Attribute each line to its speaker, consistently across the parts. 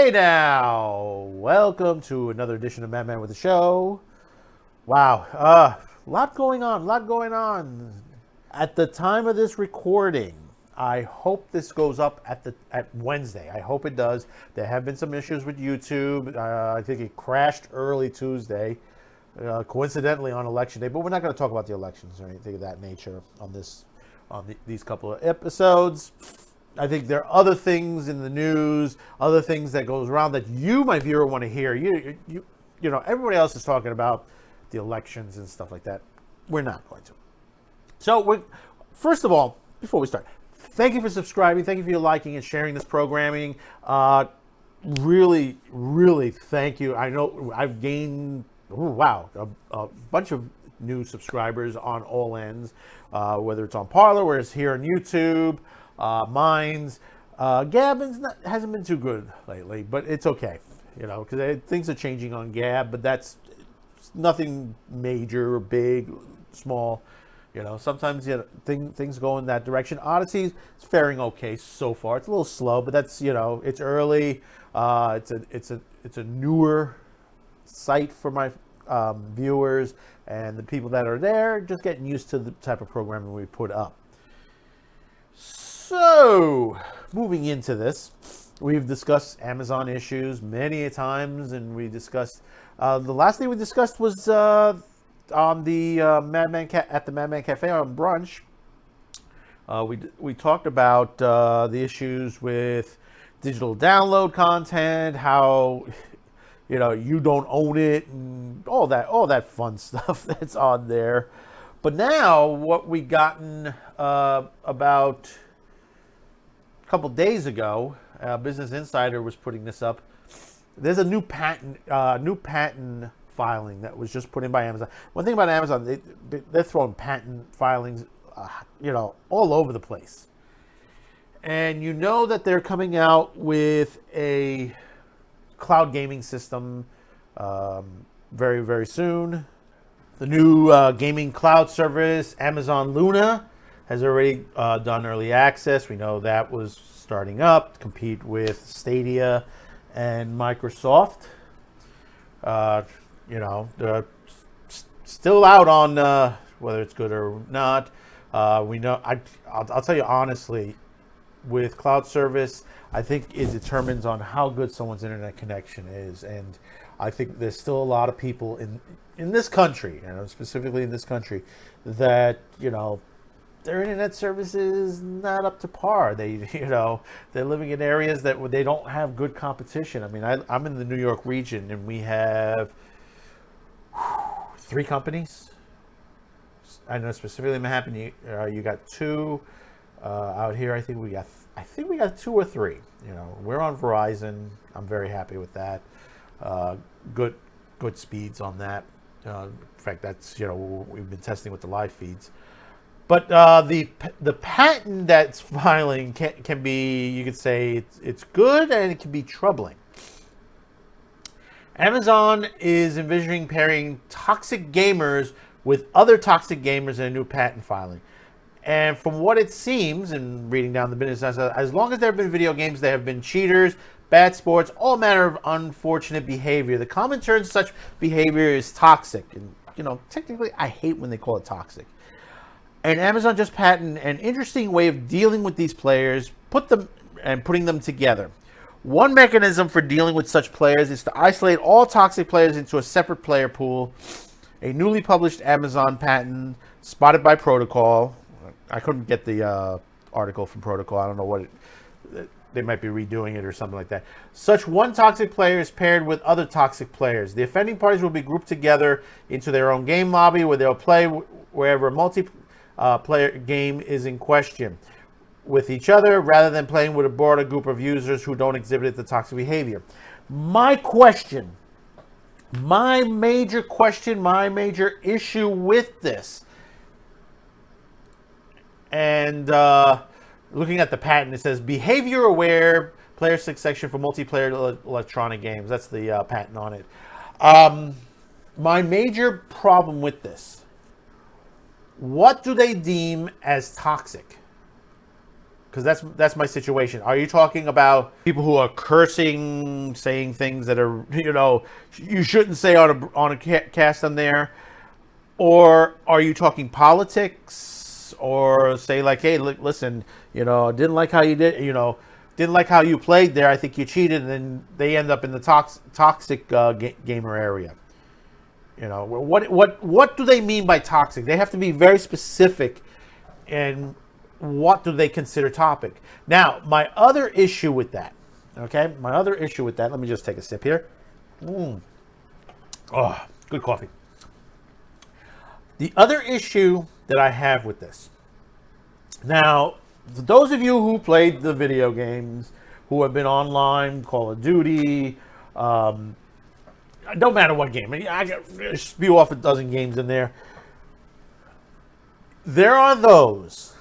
Speaker 1: Hey now, welcome to another edition of Madman with the Show. Wow, lot going on, lot going on. At the time of this recording, I hope this goes up at Wednesday. I hope it does. There have been some issues with YouTube. I think it crashed early Tuesday, coincidentally on election day. But we're not going to talk about the elections or anything of that nature on these couple of episodes. I think there are other things in the news, other things that goes around that you, my viewer, want to hear. You know, everybody else is talking about the elections and stuff like that. We're not going to. So, first of all, before we start, thank you for subscribing. Thank you for your liking and sharing this programming. Really, really thank you. I know I've gained, a bunch of new subscribers on all ends, whether it's on Parler, whether it's here on YouTube. Minds. Gab hasn't been too good lately, but it's okay, you know, because things are changing on Gab, but that's nothing major, big, small, you know. Sometimes things go in that direction. Odyssey is faring okay so far. It's a little slow, but that's, you know, it's early. It's a newer site for my viewers, and the people that are there just getting used to the type of programming we put up. So, moving into this, we've discussed Amazon issues many a times, and we discussed the last thing we discussed was on the at the Madman Cafe on brunch. We talked about the issues with digital download content, how you don't own it, and all that fun stuff that's on there. But now, what we gotten about couple days ago, Business Insider was putting this up. There's a new patent filing that was just put in by Amazon. One thing about Amazon, they're throwing patent filings, all over the place. And you know that they're coming out with a cloud gaming system very, very soon. The new gaming cloud service, Amazon Luna, has already done early access. We know that was starting up to compete with Stadia and Microsoft. They're still out on whether it's good or not. We know. I'll tell you honestly, with cloud service, I think it determines on how good someone's internet connection is, and I think there's still a lot of people in this country, specifically in this country, that their internet service is not up to par. They're living in areas that they don't have good competition. I mean, I'm in the New York region, and we have 3 companies. I know specifically in Manhattan, you got 2 out here. I think we got 2 or 3. We're on Verizon. I'm very happy with that. Good speeds on that. In fact, that's we've been testing with the live feeds. But the patent that's filing can be, you could say, it's good and it can be troubling. Amazon is envisioning pairing toxic gamers with other toxic gamers in a new patent filing. And from what it seems, and reading down the business, as long as there have been video games, there have been cheaters, bad sports, all manner of unfortunate behavior. The common term such behavior is toxic. And, technically, I hate when they call it toxic. And Amazon just patented an interesting way of dealing with these players, putting them together. One mechanism for dealing with such players is to isolate all toxic players into a separate player pool. A newly published Amazon patent spotted by Protocol. I couldn't get the article from Protocol. I don't know what they might be redoing it or something like that. Such one toxic player is paired with other toxic players. The offending parties will be grouped together into their own game lobby where they'll play wherever a multiplayer game is in question with each other, rather than playing with a broader group of users who don't exhibit the toxic behavior. My major issue with this, and looking at the patent, it says behavior aware player section for multiplayer electronic games. That's the patent on it. My major problem with this, what do they deem as toxic? because that's my situation. Are you talking about people who are cursing, saying things that are, you shouldn't say on a cast on there? Or are you talking politics, or say like, hey, listen, didn't like how you did, didn't like how you played there. I think you cheated, and then they end up in the toxic gamer area. What do they mean by toxic? They have to be very specific, and what do they consider topic? Now, my other issue with that, let me just take a sip here. Oh, good coffee. The other issue that I have with this, now, those of you who played the video games, who have been online, Call of Duty, don't matter what game, I got spew off a dozen games in there. There are those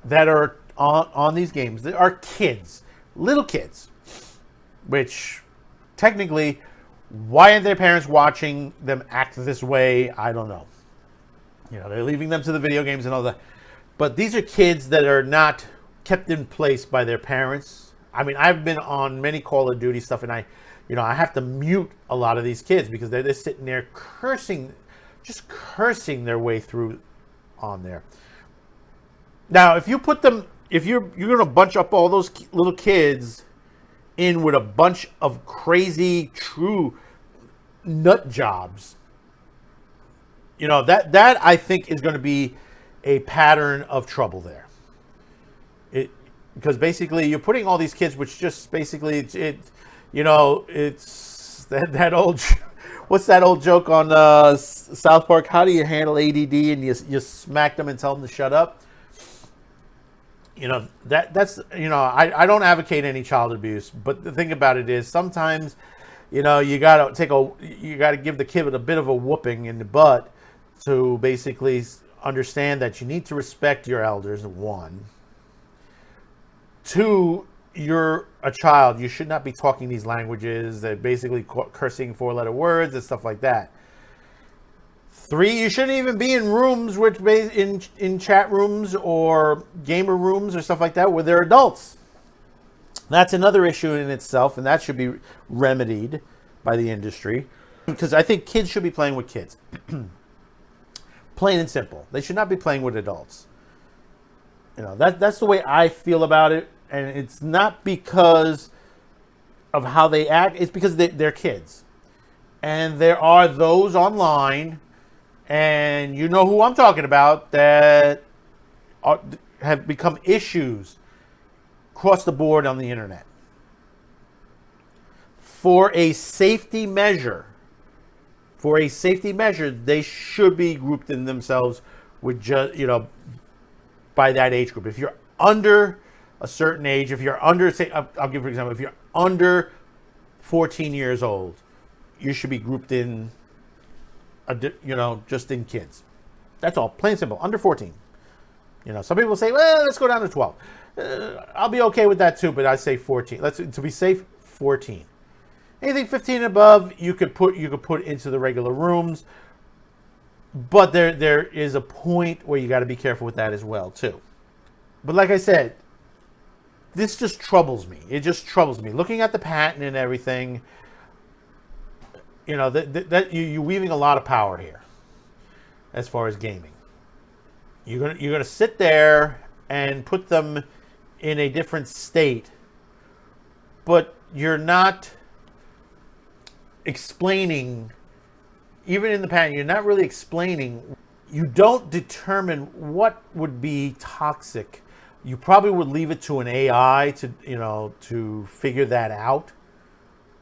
Speaker 1: that are on these games that are kids, little kids, which technically, why aren't their parents watching them act this way? I don't know. They're leaving them to the video games and all that. But these are kids that are not kept in place by their parents. I mean, I've been on many Call of Duty stuff, and I have to mute a lot of these kids because they're sitting there cursing their way through on there. Now, if you're going to bunch up all those little kids in with a bunch of crazy, true nut jobs, that I think is going to be a pattern of trouble there. Because basically you're putting all these kids, which just basically it's that old, what's that old joke on South Park? How do you handle ADD? And you smack them and tell them to shut up. That's I don't advocate any child abuse, but the thing about it is sometimes you gotta give the kid a bit of a whooping in the butt to basically understand that you need to respect your elders. 1, 2, you're a child. You should not be talking these languages. They're basically cursing 4-letter words and stuff like that. 3, you shouldn't even be in rooms in chat rooms or gamer rooms or stuff like that where they're adults. That's another issue in itself, and that should be remedied by the industry, because I think kids should be playing with kids. Plain and simple. They should not be playing with adults. That's the way I feel about it, and it's not because of how they act. It's because they're kids. And there are those online, and you know who I'm talking about, that have become issues across the board on the internet. For a safety measure, they should be grouped in themselves with by that age group. If you're under a certain age, if you're under, say, I'll give you an example, if you're under 14 years old, you should be grouped in, just in kids. That's all, plain and simple, under 14. Some people say, well, let's go down to 12. I'll be okay with that too, but I say 14. To be safe, 14. Anything 15 and above, you could put into the regular rooms, but there is a point where you got to be careful with that as well too. But like I said, this just troubles me. It just troubles me. Looking at the patent and everything, that you're weaving a lot of power here as far as gaming. You're gonna sit there and put them in a different state, but you're not explaining, even in the patent, you're not really explaining. You don't determine what would be toxic. You probably would leave it to an AI to figure that out,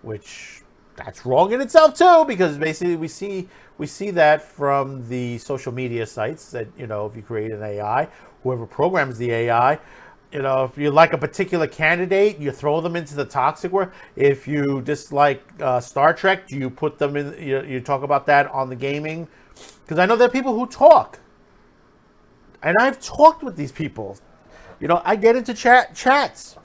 Speaker 1: which that's wrong in itself too, because basically we see that from the social media sites that, if you create an AI, whoever programs the AI, if you like a particular candidate, you throw them into the toxic world. If you dislike Star Trek, you put them in, you talk about that on the gaming. Because I know there are people who talk. And I've talked with these people. I get into chats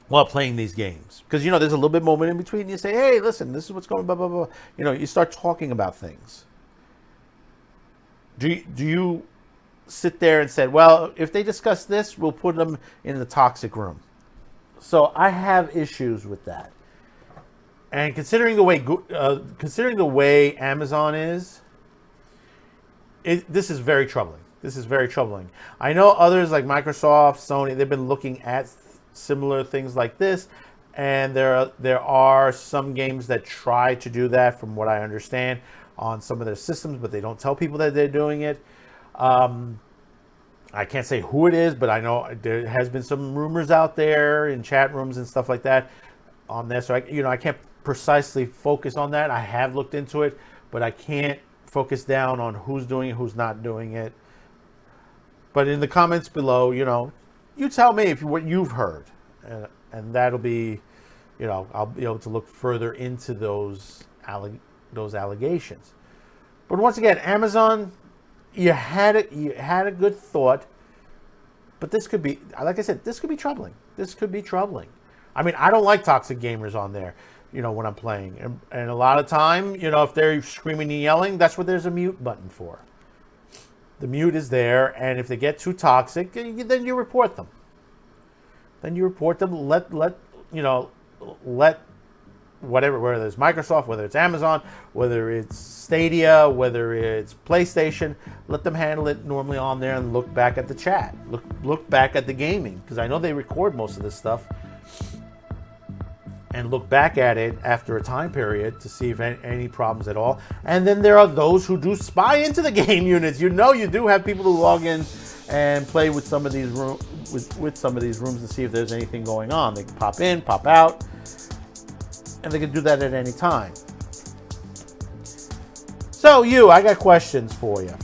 Speaker 1: while playing these games. Because, there's a little bit moment in between. You say, hey, listen, this is what's going on, blah, blah, blah. You start talking about things. Do you sit there and said, well, if they discuss this, we'll put them in the toxic room. So I have issues with that. And considering the way Amazon is, this is very troubling. This is very troubling. I know others like Microsoft, Sony, they've been looking at similar things like this, and there are some games that try to do that, from what I understand, on some of their systems, but they don't tell people that they're doing it. I can't say who it is, but I know there has been some rumors out there in chat rooms and stuff like that on this. So I can't precisely focus on that. I have looked into it, but I can't focus down on who's doing it, who's not doing it. But in the comments below, you tell me what you've heard, and that'll be, I'll be able to look further into those allegations. But once again, Amazon, you had a good thought, but this could be, like I said, this could be troubling. This could be troubling. I mean, I don't like toxic gamers on there, when I'm playing, and a lot of time, if they're screaming and yelling, that's what there's a mute button for. The mute is there, and if they get too toxic, then you report them. Let whatever, whether it's Microsoft, whether it's Amazon, whether it's Stadia, whether it's PlayStation, let them handle it normally on there and look back at the chat. Look back at the gaming, because I know they record most of this stuff, and look back at it after a time period to see if any problems at all. And then there are those who do spy into the game units. You do have people who log in and play with some of these with some of these rooms to see if there's anything going on. They can pop in, pop out, and they can do that at any time. So I got questions for you.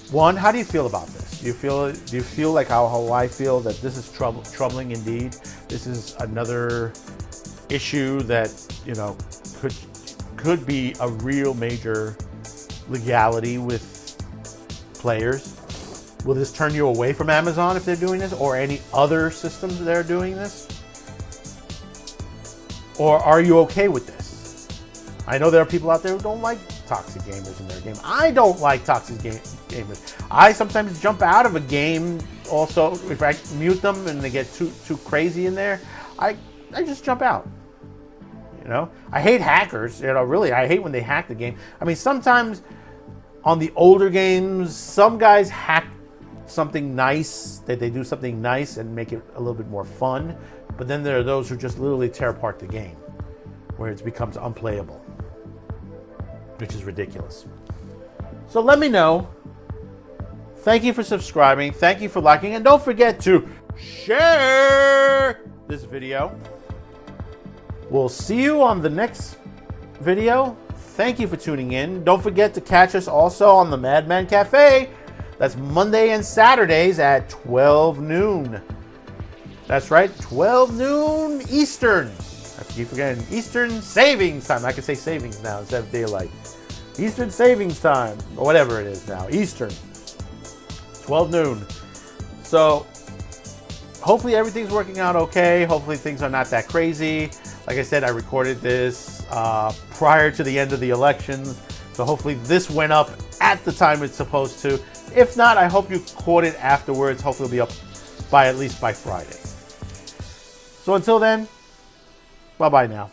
Speaker 1: One, how do you feel about this? Do you feel like how I feel, that this is troubling indeed? This is another issue that could be a real major legality with players. Will this turn you away from Amazon if they're doing this, or any other systems that are doing this? Or are you okay with this? I know there are people out there who don't like toxic gamers in their game. I don't like toxic gamers. I sometimes jump out of a game also. If I mute them and they get too crazy in there, I just jump out. I hate hackers. Really, I hate when they hack the game. I mean, sometimes on the older games, some guys hack something nice, that they do something nice and make it a little bit more fun. But then there are those who just literally tear apart the game, where it becomes unplayable, which is ridiculous. So let me know. Thank you for subscribing. Thank you for liking. And don't forget to share this video. We'll see you on the next video. Thank you for tuning in. Don't forget to catch us also on the Madman Cafe. That's Monday and Saturdays at 12 noon. That's right, 12 noon Eastern. I keep forgetting Eastern Savings Time. I can say savings now instead of daylight. Eastern Savings Time, or whatever it is now. Eastern. 12 noon. So hopefully everything's working out okay. Hopefully things are not that crazy. Like I said, I recorded this prior to the end of the elections. So hopefully this went up at the time it's supposed to. If not, I hope you caught it afterwards. Hopefully it'll be up at least by Friday. So until then, bye-bye now.